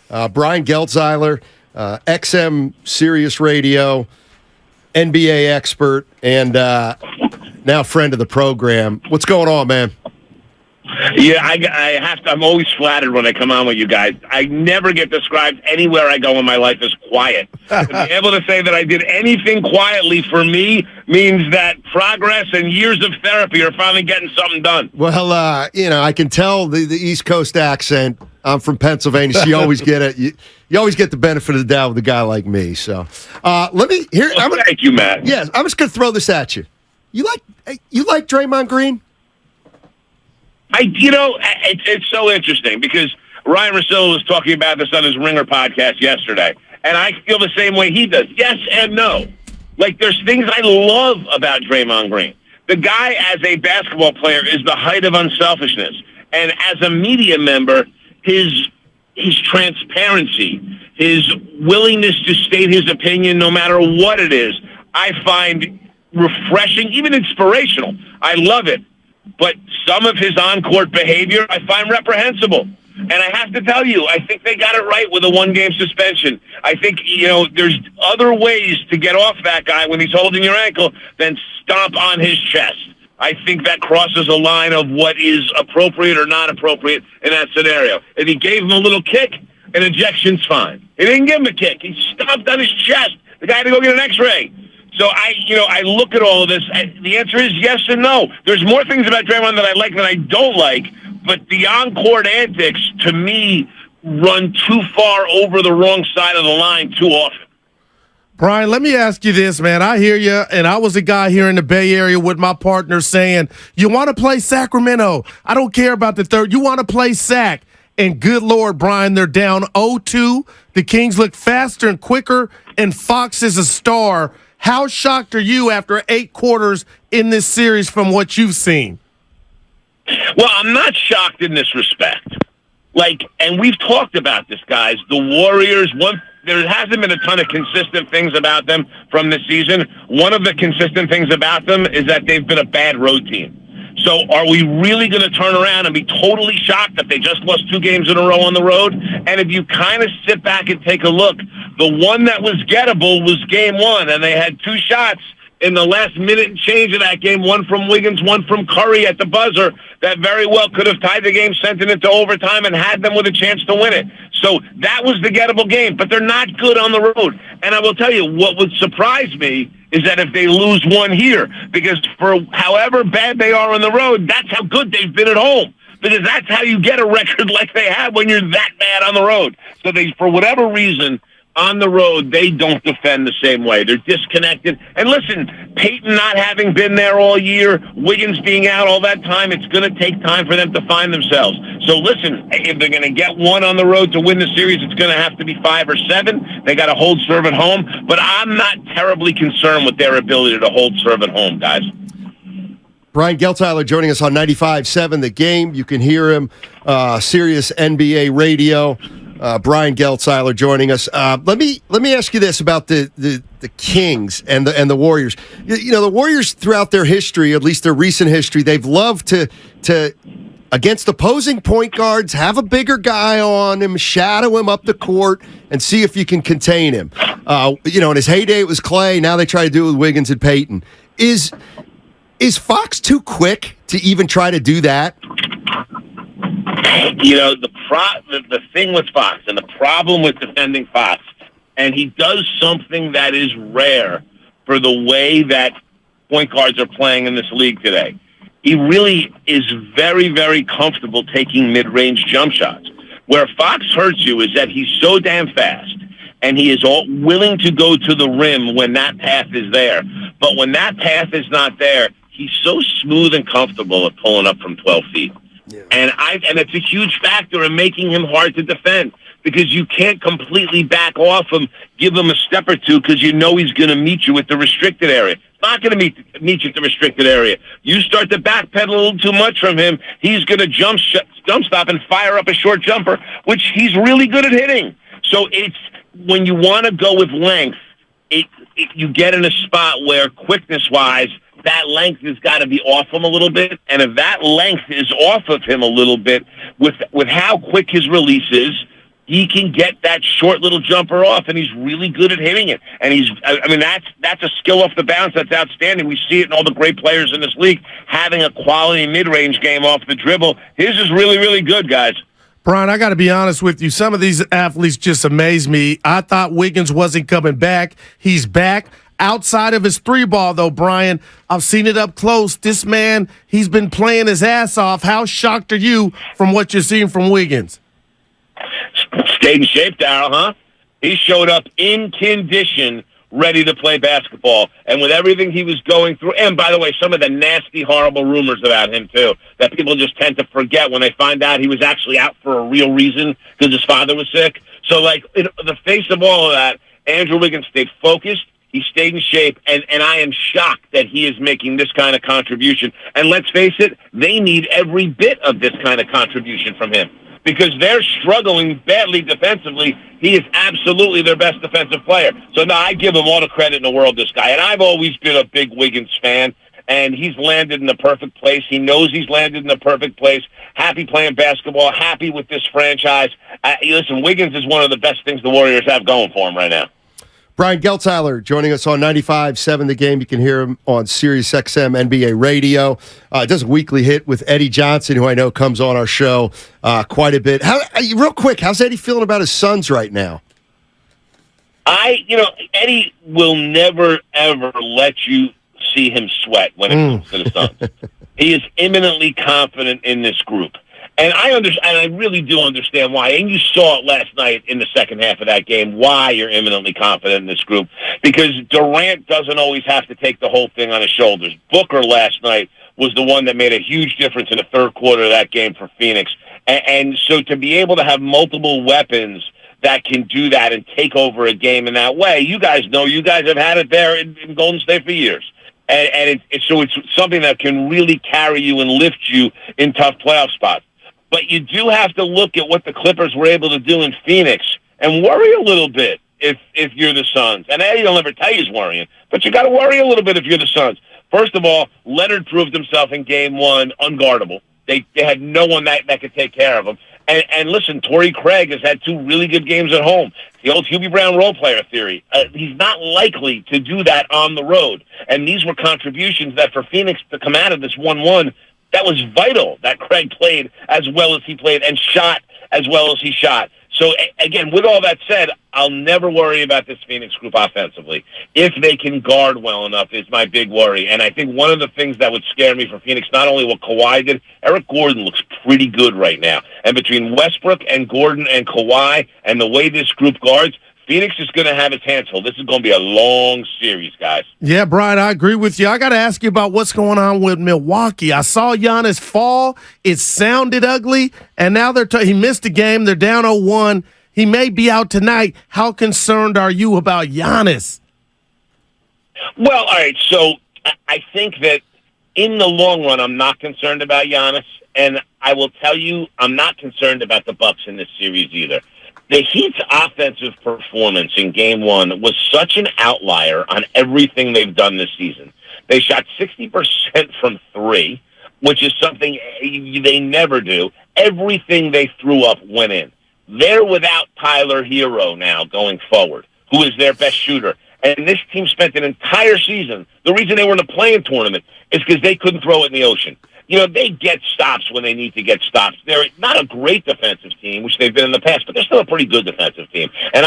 Brian Geltzeiler, XM Sirius Radio, NBA expert, and now friend of the program. What's going on, man? Yeah, I have to. I'm always flattered when I come on with you guys. I never get described anywhere I go in my life as quiet. To be able to say that I did anything quietly for me means that progress and years of therapy are finally getting something done. Well, I can tell the East Coast accent. I'm from Pennsylvania, so you always get it. You always get the benefit of the doubt with a guy like me. So let me here. Thank you, Matt. Yes, I'm just going to throw this at you. You like Draymond Green? It's so interesting because Ryan Russillo was talking about this on his Ringer podcast yesterday, and I feel the same way he does. Yes and no. Like, there's things I love about Draymond Green. The guy, as a basketball player, is the height of unselfishness. And as a media member, his transparency, his willingness to state his opinion no matter what it is, I find refreshing, even inspirational. I love it. But some of his on-court behavior I find reprehensible. And I have to tell you, I think they got it right with a one-game suspension. I think, there's other ways to get off that guy when he's holding your ankle than stomp on his chest. I think that crosses a line of what is appropriate or not appropriate in that scenario. If he gave him a little kick, an ejection's fine. He didn't give him a kick. He stomped on his chest. The guy had to go get an x-ray. So I look at all of this. The answer is yes and no. There's more things about Draymond that I like than I don't like, but the on-court antics, to me, run too far over the wrong side of the line too often. Brian, let me ask you this, man. I hear you, and I was a guy here in the Bay Area with my partner saying, you want to play Sacramento. I don't care about the third. You want to play Sac. And good Lord, Brian, they're down 0-2. The Kings look faster and quicker, and Fox is a star. How shocked are you after 8 quarters in this series from what you've seen? Well, I'm not shocked in this respect. And we've talked about this, guys. The Warriors, there hasn't been a ton of consistent things about them from this season. One of the consistent things about them is that they've been a bad road team. So are we really going to turn around and be totally shocked that they just lost 2 games in a row on the road? And if you kind of sit back and take a look, the one that was gettable was game 1, and they had 2 shots in the last minute and change of that game, one from Wiggins, one from Curry at the buzzer, that very well could have tied the game, sent it into overtime, and had them with a chance to win it. So that was the gettable game, but they're not good on the road. And I will tell you, what would surprise me is that if they lose one here, because for however bad they are on the road, that's how good they've been at home. Because that's how you get a record like they have when you're that bad on the road. So they, for whatever reason, on the road, they don't defend the same way. They're disconnected. And listen, Peyton not having been there all year, Wiggins being out all that time, it's going to take time for them to find themselves. So listen, if they're going to get one on the road to win the series, it's going to have to be 5 or 7. They got to hold serve at home. But I'm not terribly concerned with their ability to hold serve at home, guys. Brian Geltzeiler joining us on 95.7 The Game. You can hear him, Sirius NBA Radio. Brian Geltzeiler joining us. Let me ask you this about the Kings and the Warriors. The Warriors throughout their history, at least their recent history, they've loved to against opposing point guards, have a bigger guy on him, shadow him up the court, and see if you can contain him. In his heyday it was Clay. Now they try to do it with Wiggins and Peyton. Is Fox too quick to even try to do that? The thing with Fox and the problem with defending Fox, and he does something that is rare for the way that point guards are playing in this league today. He really is very, very comfortable taking mid-range jump shots. Where Fox hurts you is that he's so damn fast, and he is willing to go to the rim when that path is there. But when that path is not there, he's so smooth and comfortable at pulling up from 12 feet. Yeah. And it's a huge factor in making him hard to defend because you can't completely back off him, give him a step or two because you know he's going to meet you at the restricted area. Not going to meet you at the restricted area. You start to backpedal a little too much from him, he's going to jump stop and fire up a short jumper, which he's really good at hitting. So it's when you want to go with length, you get in a spot where quickness-wise, that length has got to be off him a little bit. And if that length is off of him a little bit, with how quick his release is, he can get that short little jumper off, and he's really good at hitting it. And that's a skill off the bounce that's outstanding. We see it in all the great players in this league, having a quality mid-range game off the dribble. His is really, really good, guys. Brian, I got to be honest with you. Some of these athletes just amaze me. I thought Wiggins wasn't coming back. He's back. Outside of his three ball, though, Brian, I've seen it up close. This man, he's been playing his ass off. How shocked are you from what you're seeing from Wiggins? Stayed in shape, Darryl, huh? He showed up in condition, ready to play basketball. And with everything he was going through, and by the way, some of the nasty, horrible rumors about him, too, that people just tend to forget when they find out he was actually out for a real reason because his father was sick. So, like, in the face of all of that, Andrew Wiggins stayed focused. He stayed in shape, and I am shocked that he is making this kind of contribution. And let's face it, they need every bit of this kind of contribution from him because they're struggling badly defensively. He is absolutely their best defensive player. So, no, I give him all the credit in the world, this guy. And I've always been a big Wiggins fan, and he's landed in the perfect place. He knows he's landed in the perfect place. Happy playing basketball, happy with this franchise. Listen, Wiggins is one of the best things the Warriors have going for him right now. Brian Geltzeiler joining us on 95.7 The Game. You can hear him on SiriusXM NBA Radio. Does a weekly hit with Eddie Johnson, who I know comes on our show quite a bit. Real quick, how's Eddie feeling about his Suns right now? Eddie will never, ever let you see him sweat when it comes to the Suns. He is imminently confident in this group. And I really do understand why. And you saw it last night in the second half of that game, why you're imminently confident in this group. Because Durant doesn't always have to take the whole thing on his shoulders. Booker last night was the one that made a huge difference in the third quarter of that game for Phoenix. And so to be able to have multiple weapons that can do that and take over a game in that way, you guys have had it there in Golden State for years. And it's something that can really carry you and lift you in tough playoff spots. But you do have to look at what the Clippers were able to do in Phoenix and worry a little bit if you're the Suns. And Eddie will never tell you he's worrying, but you got to worry a little bit if you're the Suns. First of all, Leonard proved himself in Game 1 unguardable. They had no one that could take care of him. And listen, Torrey Craig has had 2 really good games at home. The old Hubie Brown role player theory. He's not likely to do that on the road. And these were contributions that for Phoenix to come out of this 1-1, that was vital that Craig played as well as he played and shot as well as he shot. So, again, with all that said, I'll never worry about this Phoenix group offensively. If they can guard well enough is my big worry. And I think one of the things that would scare me for Phoenix, not only what Kawhi did, Eric Gordon looks pretty good right now. And between Westbrook and Gordon and Kawhi and the way this group guards, Phoenix is going to have its hands full. This is going to be a long series, guys. Yeah, Brian, I agree with you. I got to ask you about what's going on with Milwaukee. I saw Giannis fall. It sounded ugly, and now he missed a game. They're down 0-1. He may be out tonight. How concerned are you about Giannis? Well, all right, so I think that in the long run, I'm not concerned about Giannis, and I will tell you I'm not concerned about the Bucks in this series either. The Heat's offensive performance in Game 1 was such an outlier on everything they've done this season. They shot 60% from 3, which is something they never do. Everything they threw up went in. They're without Tyler Hero now going forward, who is their best shooter. And this team spent an entire season. The reason they were in the play-in tournament is because they couldn't throw it in the ocean. They get stops when they need to get stops. They're not a great defensive team, which they've been in the past, but they're still a pretty good defensive team. And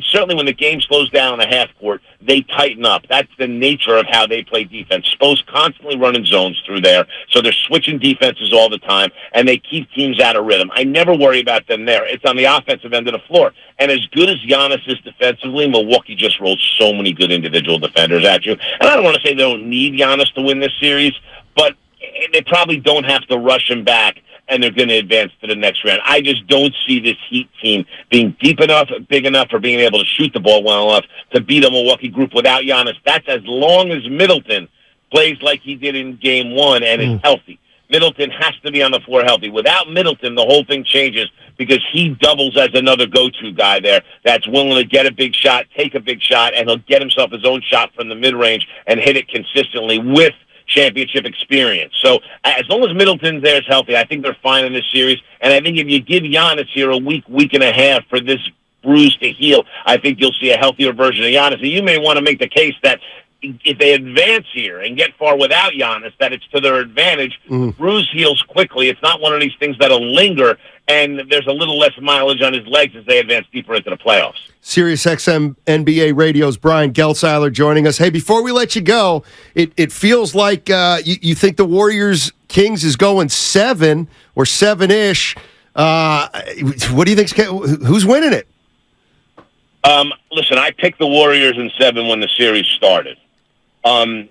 certainly when the game slows down in the half court, they tighten up. That's the nature of how they play defense. Spo's constantly running zones through there, so they're switching defenses all the time, and they keep teams out of rhythm. I never worry about them there. It's on the offensive end of the floor. And as good as Giannis is defensively, Milwaukee just rolls so many good individual defenders at you. And I don't want to say they don't need Giannis to win this series, but they probably don't have to rush him back, and they're going to advance to the next round. I just don't see this Heat team being deep enough, big enough, or being able to shoot the ball well enough to beat a Milwaukee group without Giannis. That's as long as Middleton plays like he did in Game 1 and is healthy. Middleton has to be on the floor healthy. Without Middleton, the whole thing changes because he doubles as another go-to guy there that's willing to get a big shot, take a big shot, and he'll get himself his own shot from the mid-range and hit it consistently with championship experience. So as long as Middleton's there is healthy, I think they're fine in this series. And I think if you give Giannis here a week and a half for this bruise to heal, I think you'll see a healthier version of Giannis. And you may want to make the case that if they advance here and get far without Giannis, that it's to their advantage. Bruise heals quickly. It's not one of these things that'll linger, and there's a little less mileage on his legs as they advance deeper into the playoffs. SiriusXM NBA Radio's Brian Geltzeiler joining us. Hey, before we let you go, it feels like you think the Warriors-Kings is going 7 or 7-ish. What do you think? Who's winning it? Listen, I picked the Warriors in 7 when the series started. I'm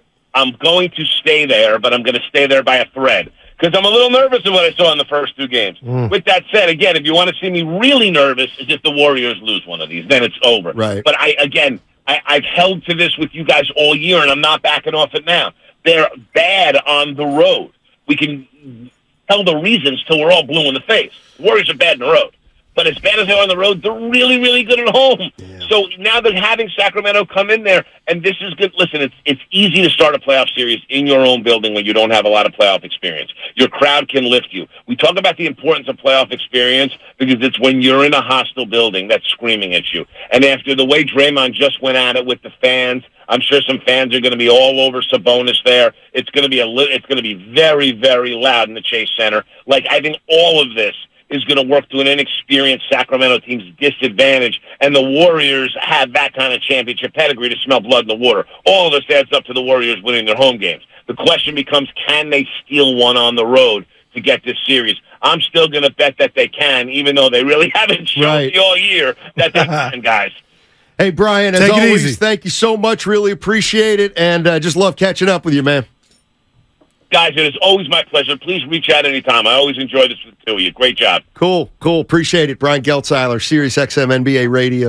going to stay there, but I'm going to stay there by a thread because I'm a little nervous of what I saw in the first 2 games. With that said, again, if you want to see me really nervous, is if the Warriors lose one of these, then it's over. Right. But I've held to this with you guys all year, and I'm not backing off it now. They're bad on the road. We can tell the reasons till we're all blue in the face. Warriors are bad on the road. But as bad as they are on the road, they're really, really good at home. Yeah. So now they're having Sacramento come in there, and this is good. Listen, it's easy to start a playoff series in your own building when you don't have a lot of playoff experience. Your crowd can lift you. We talk about the importance of playoff experience because it's when you're in a hostile building that's screaming at you. And after the way Draymond just went at it with the fans, I'm sure some fans are going to be all over Sabonis there. It's going to be very, very loud in the Chase Center. Like, I think all of this is going to work to an inexperienced Sacramento team's disadvantage, and the Warriors have that kind of championship pedigree to smell blood in the water. All of this adds up to the Warriors winning their home games. The question becomes, can they steal one on the road to get this series? I'm still going to bet that they can, even though they really haven't shown me all year that they can, guys. Hey, Brian, as always, thank you so much. Really appreciate it, and just love catching up with you, man. Guys, it is always my pleasure. Please reach out anytime. I always enjoy this with the two of you. Great job. Cool. Appreciate it. Brian Geltzeiler, SiriusXM NBA Radio.